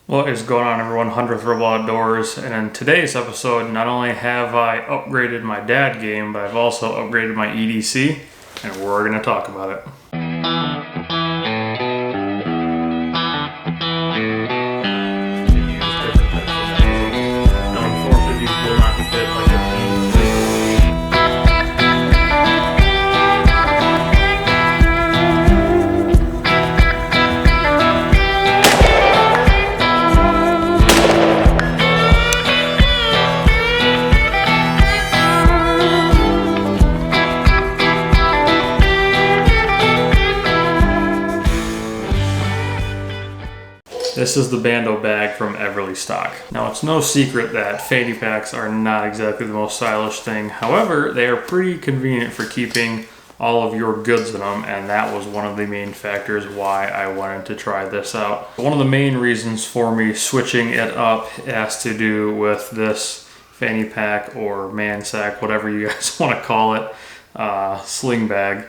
What is going on, everyone? 100th Rebel Outdoors, and in today's episode, not only have I upgraded my dad game, but I've also upgraded my EDC, and we're going to talk about it. This is the Bando bag from Eberlestock. Now, it's no secret that fanny packs are not exactly the most stylish thing. However, they are pretty convenient for keeping all of your goods in them, and that was one of the main factors why I wanted to try this out. One of the main reasons for me switching it up has to do with this fanny pack or man sack, whatever you guys want to call it, sling bag,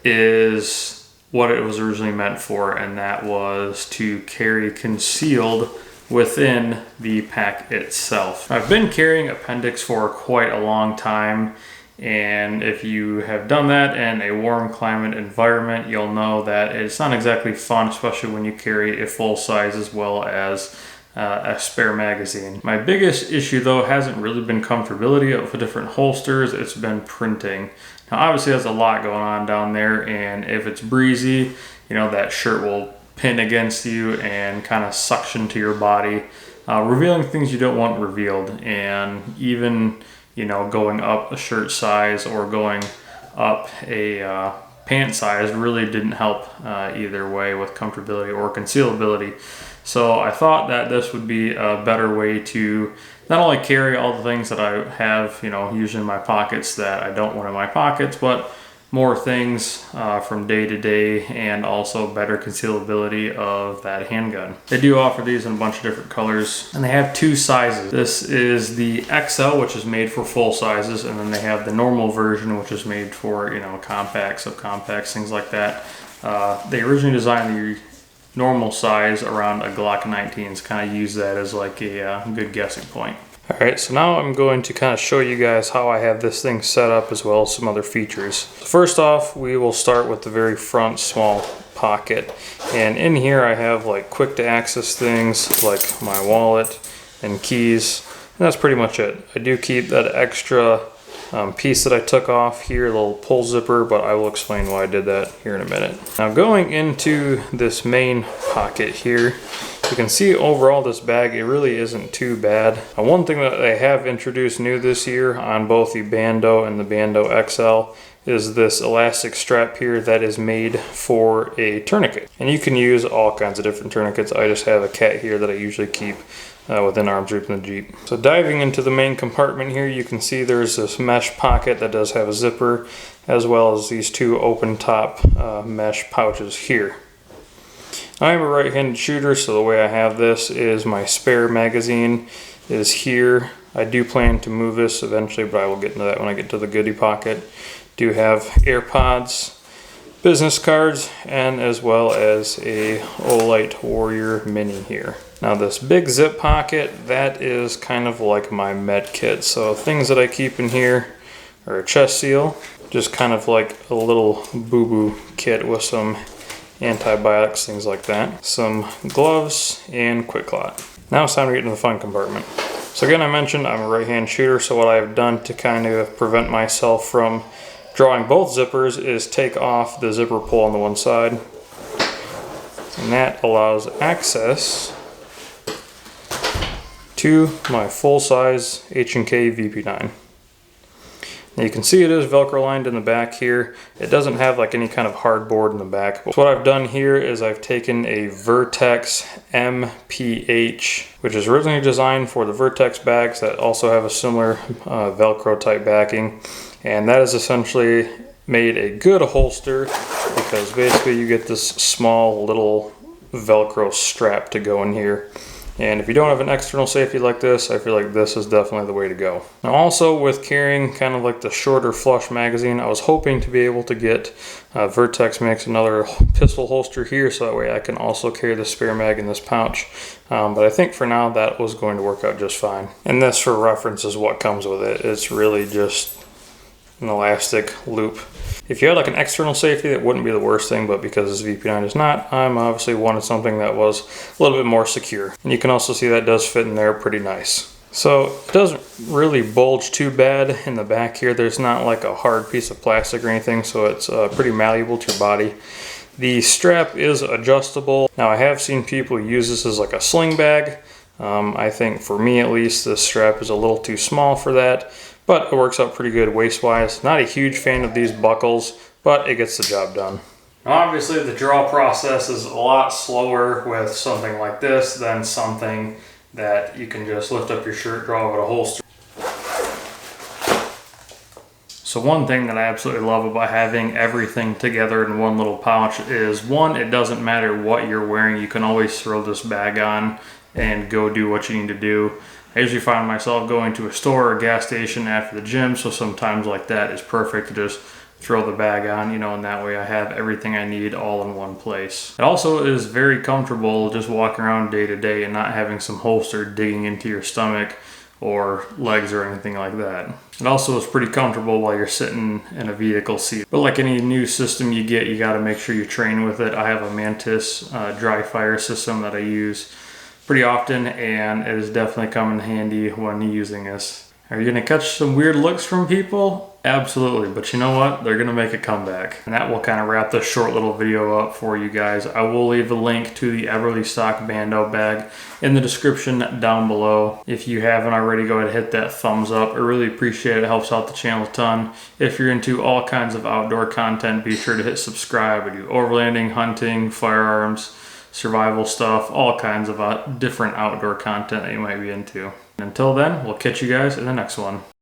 is what it was originally meant for, and that was to carry concealed within the pack itself. I've been carrying appendix for quite a long time, and if you have done that in a warm climate environment, you'll know that it's not exactly fun, especially when you carry a full size as well as a spare magazine. My biggest issue though hasn't really been comfortability of the different holsters, it's been printing. Now obviously there's a lot going on down there, and if it's breezy, you know, that shirt will pin against you and kind of suction to your body, revealing things you don't want revealed. And even, you know, going up a shirt size or going up a pant size really didn't help either way with comfortability or concealability. So I thought that this would be a better way to not only carry all the things that I have, you know, usually in my pockets that I don't want in my pockets, but more things from day to day, and also better concealability of that handgun. They do offer these in a bunch of different colors, and they have two sizes. This is the XL, which is made for full sizes, and then they have the normal version, which is made for, you know, compacts, subcompacts, things like that. They originally designed the normal size around a Glock 19s, kind of use that as like a good guessing point. Alright, so now I'm going to kind of show you guys how I have this thing set up as well as some other features. First off, we will start with the very front small pocket, and in here I have like quick to access things like my wallet and keys, and that's pretty much it. I do keep that extra piece that I took off here, a little pull zipper, but I will explain why I did that here in a minute. Now going into this main pocket here, you can see overall this bag, it really isn't too bad. One thing that they have introduced new this year on both the Bando and the Bando XL is this elastic strap here that is made for a tourniquet. And you can use all kinds of different tourniquets. I just have a cat here that I usually keep within arm's reach in the Jeep. So diving into the main compartment here, you can see there's this mesh pocket that does have a zipper, as well as these two open top mesh pouches here. I'm a right-handed shooter, so the way I have this is my spare magazine is here. I do plan to move this eventually, but I will get into that when I get to the goodie pocket. Do have AirPods, business cards, and as well as a Biolight Warrior Mini here. Now this big zip pocket, that is kind of like my med kit. So things that I keep in here are a chest seal, just kind of like a little boo-boo kit with some antibiotics, things like that, some gloves, and quick clot. Now it's time to get into the fun compartment. So again, I mentioned I'm a right-hand shooter, so what I've done to kind of prevent myself from drawing both zippers is take off the zipper pull on the one side, and that allows access to my full-size H&K VP9. Now you can see it is Velcro lined in the back here. It doesn't have like any kind of hardboard in the back. But what I've done here is I've taken a Vertex MPH, which is originally designed for the Vertex bags that also have a similar Velcro type backing. And that is essentially made a good holster, because basically you get this small little Velcro strap to go in here. And if you don't have an external safety like this, I feel like this is definitely the way to go. Now also with carrying kind of like the shorter flush magazine, I was hoping to be able to get Vertex makes another pistol holster here, so that way I can also carry the spare mag in this pouch. But I think for now that was going to work out just fine. And this, for reference, is what comes with it. It's really just an elastic loop. If you had like an external safety, that wouldn't be the worst thing, but because this VP9 is not, I'm obviously wanted something that was a little bit more secure. And you can also see that does fit in there pretty nice. So it doesn't really bulge too bad in the back here. There's not like a hard piece of plastic or anything, so it's pretty malleable to your body. The strap is adjustable. Now I have seen people use this as like a sling bag. I think for me at least, this strap is a little too small for that, but it works out pretty good waist-wise. Not a huge fan of these buckles, but it gets the job done. Now obviously the draw process is a lot slower with something like this than something that you can just lift up your shirt, draw with a holster. So one thing that I absolutely love about having everything together in one little pouch is, one, it doesn't matter what you're wearing, you can always throw this bag on and go do what you need to do. I usually find myself going to a store or a gas station after the gym, so sometimes like that is perfect to just throw the bag on, you know, and that way I have everything I need all in one place. It also is very comfortable just walking around day to day and not having some holster digging into your stomach or legs or anything like that. It also is pretty comfortable while you're sitting in a vehicle seat. But like any new system you get, you got to make sure you train with it. I have a Mantis dry fire system that I use pretty often, and it is definitely come in handy when using this. Are you gonna catch some weird looks from people? Absolutely, but you know what? They're gonna make a comeback. And that will kind of wrap this short little video up for you guys. I will leave a link to the Eberlestock Bando bag in the description down below. If you haven't already, go ahead and hit that thumbs up. I really appreciate it. It helps out the channel a ton. If you're into all kinds of outdoor content, be sure to hit subscribe. I do overlanding, hunting, firearms, survival stuff, all kinds of different outdoor content that you might be into. Until then, we'll catch you guys in the next one.